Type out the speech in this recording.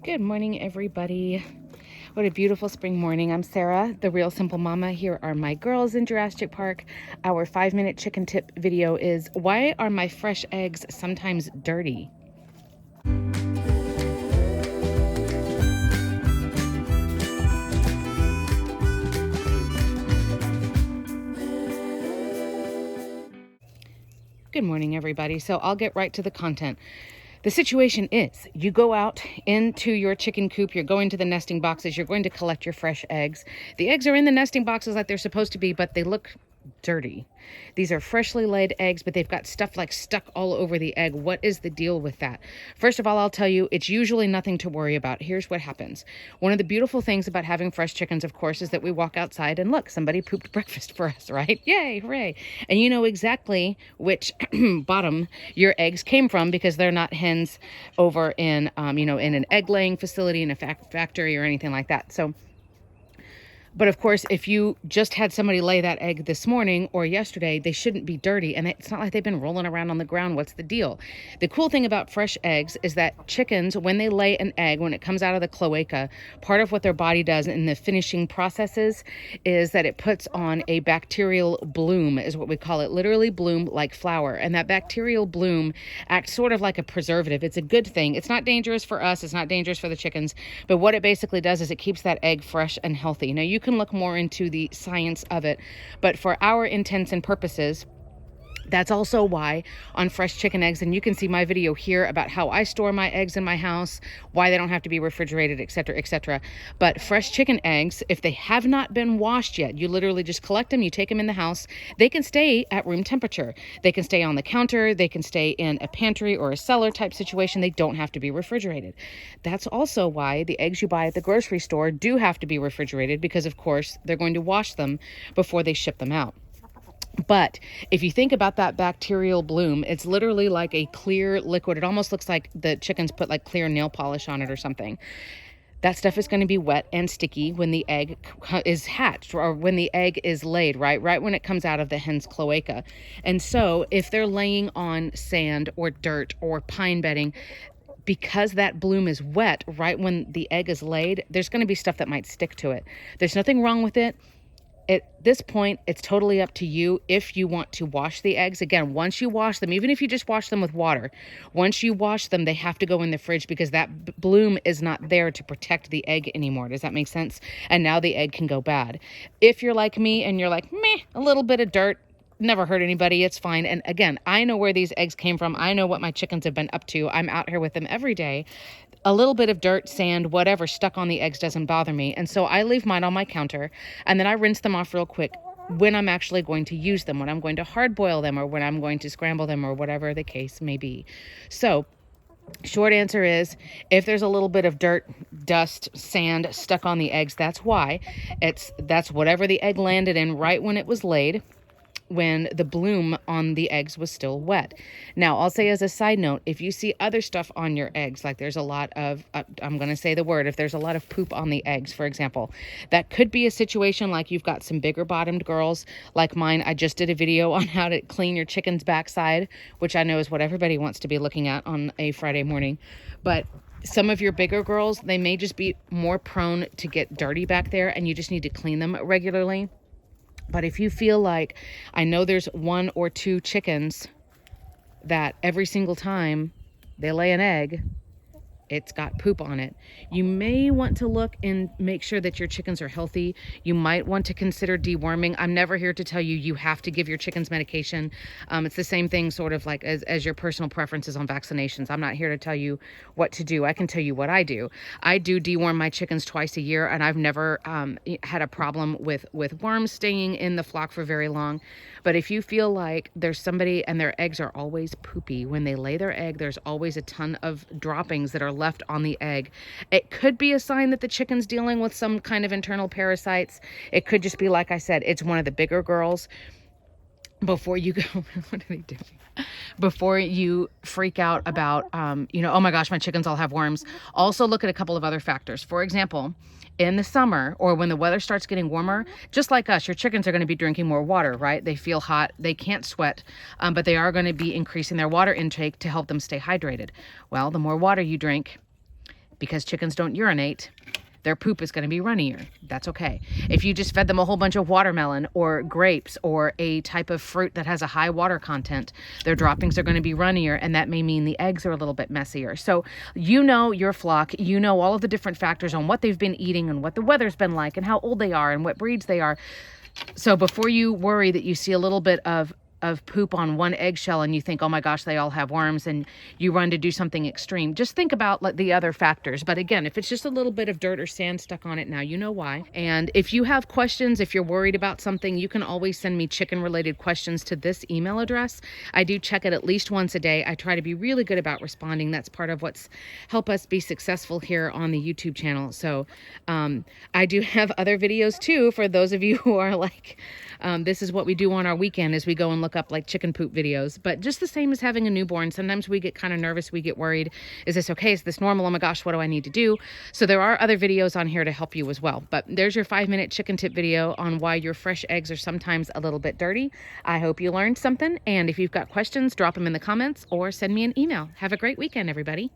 Good morning, everybody. What a beautiful spring morning. I'm Sarah, the Real Simple Mama. Here are my girls in Jurassic Park. Our 5-minute chicken tip video is, why are my fresh eggs sometimes dirty? Good morning, everybody. So I'll get right to the content. The situation is, you go out into your chicken coop, you're going to the nesting boxes, you're going to collect your fresh eggs. The eggs are in the nesting boxes like they're supposed to be, but they look dirty. These are freshly laid eggs, but they've got stuff like stuck all over the egg. What is the deal with that? First of all, I'll tell you, it's usually nothing to worry about. Here's what happens. One of the beautiful things about having fresh chickens, of course, is that we walk outside and look, somebody pooped breakfast for us, right? Yay, hooray. And you know exactly which bottom your eggs came from because they're not hens over in, in an egg laying facility, in a factory or anything like that. But of course, if you just had somebody lay that egg this morning or yesterday, they shouldn't be dirty. And it's not like they've been rolling around on the ground. What's the deal? The cool thing about fresh eggs is that chickens, when they lay an egg, when it comes out of the cloaca, part of what their body does in the finishing processes is that it puts on a bacterial bloom, is what we call it. Literally bloom like flower. And that bacterial bloom acts sort of like a preservative. It's a good thing. It's not dangerous for us. It's not dangerous for the chickens. But what it basically does is it keeps that egg fresh and healthy. Now, you can look more into the science of it, but for our intents and purposes, that's also why on fresh chicken eggs, and you can see my video here about how I store my eggs in my house, why they don't have to be refrigerated, etc., etc. But fresh chicken eggs, if they have not been washed yet, you literally just collect them, you take them in the house, they can stay at room temperature. They can stay on the counter, they can stay in a pantry or a cellar type situation. They don't have to be refrigerated. That's also why the eggs you buy at the grocery store do have to be refrigerated, because of course they're going to wash them before they ship them out. But if you think about that bacterial bloom, it's literally like a clear liquid. It almost looks like the chickens put like clear nail polish on it or something. That stuff is going to be wet and sticky when the egg is hatched or when the egg is laid, right when it comes out of the hen's cloaca. And so if they're laying on sand or dirt or pine bedding, because that bloom is wet right when the egg is laid, there's going to be stuff that might stick to it. There's nothing wrong with it. At this point, it's totally up to you if you want to wash the eggs. Again, once you wash them, even if you just wash them with water, once you wash them, they have to go in the fridge because that bloom is not there to protect the egg anymore. Does that make sense? And now the egg can go bad. If you're like me and you're like, meh, a little bit of dirt, never hurt anybody, it's fine. And again, I know where these eggs came from. I know what my chickens have been up to. I'm out here with them every day. A little bit of dirt, sand, whatever stuck on the eggs doesn't bother me. And so I leave mine on my counter and then I rinse them off real quick when I'm actually going to use them, when I'm going to hard boil them or when I'm going to scramble them or whatever the case may be. So short answer is, if there's a little bit of dirt, dust, sand stuck on the eggs, that's why. That's whatever the egg landed in right when it was laid, when the bloom on the eggs was still wet. Now, I'll say as a side note, if you see other stuff on your eggs, like there's a lot of, I'm going to say the word, if there's a lot of poop on the eggs, for example, that could be a situation like you've got some bigger bottomed girls like mine. I just did a video on how to clean your chicken's backside, which I know is what everybody wants to be looking at on a Friday morning. But some of your bigger girls, they may just be more prone to get dirty back there and you just need to clean them regularly. But if you feel like, I know there's 1 or 2 chickens that every single time they lay an egg, it's got poop on it, you may want to look and make sure that your chickens are healthy. You might want to consider deworming. I'm never here to tell you you have to give your chickens medication. It's the same thing sort of like as your personal preferences on vaccinations. I'm not here to tell you what to do. I can tell you what I do. I do deworm my chickens twice a year, and I've never had a problem with worms staying in the flock for very long. But if you feel like there's somebody and their eggs are always poopy, when they lay their egg, there's always a ton of droppings that are left on the egg. It could be a sign that the chicken's dealing with some kind of internal parasites. It could just be, like I said, it's one of the bigger girls. Before you go, what are they doing? Before you freak out about, oh my gosh, my chickens all have worms. Also look at a couple of other factors. For example, in the summer or when the weather starts getting warmer, just like us, your chickens are going to be drinking more water, right? They feel hot, they can't sweat, but they are going to be increasing their water intake to help them stay hydrated. Well, the more water you drink, because chickens don't urinate, their poop is going to be runnier. That's okay. If you just fed them a whole bunch of watermelon or grapes or a type of fruit that has a high water content, their droppings are going to be runnier, and that may mean the eggs are a little bit messier. So you know your flock, you know all of the different factors on what they've been eating and what the weather's been like and how old they are and what breeds they are. So before you worry that you see a little bit of poop on one eggshell and you think, oh my gosh, they all have worms, and you run to do something extreme, just think about like the other factors. But again, if it's just a little bit of dirt or sand stuck on it, now you know why. And if you have questions, if you're worried about something, you can always send me chicken related questions to this email address. I do check it at least once a day. I try to be really good about responding. That's part of what's helped us be successful here on the YouTube channel. So I do have other videos too for those of you who are like, this is what we do on our weekend, is we go and look up like chicken poop videos. But just the same as having a newborn, sometimes we get kind of nervous, we get worried. Is this okay? Is this normal? Oh my gosh, what do I need to do? So there are other videos on here to help you as well. But there's your 5-minute chicken tip video on why your fresh eggs are sometimes a little bit dirty. I hope you learned something. And if you've got questions, drop them in the comments or send me an email. Have a great weekend, everybody.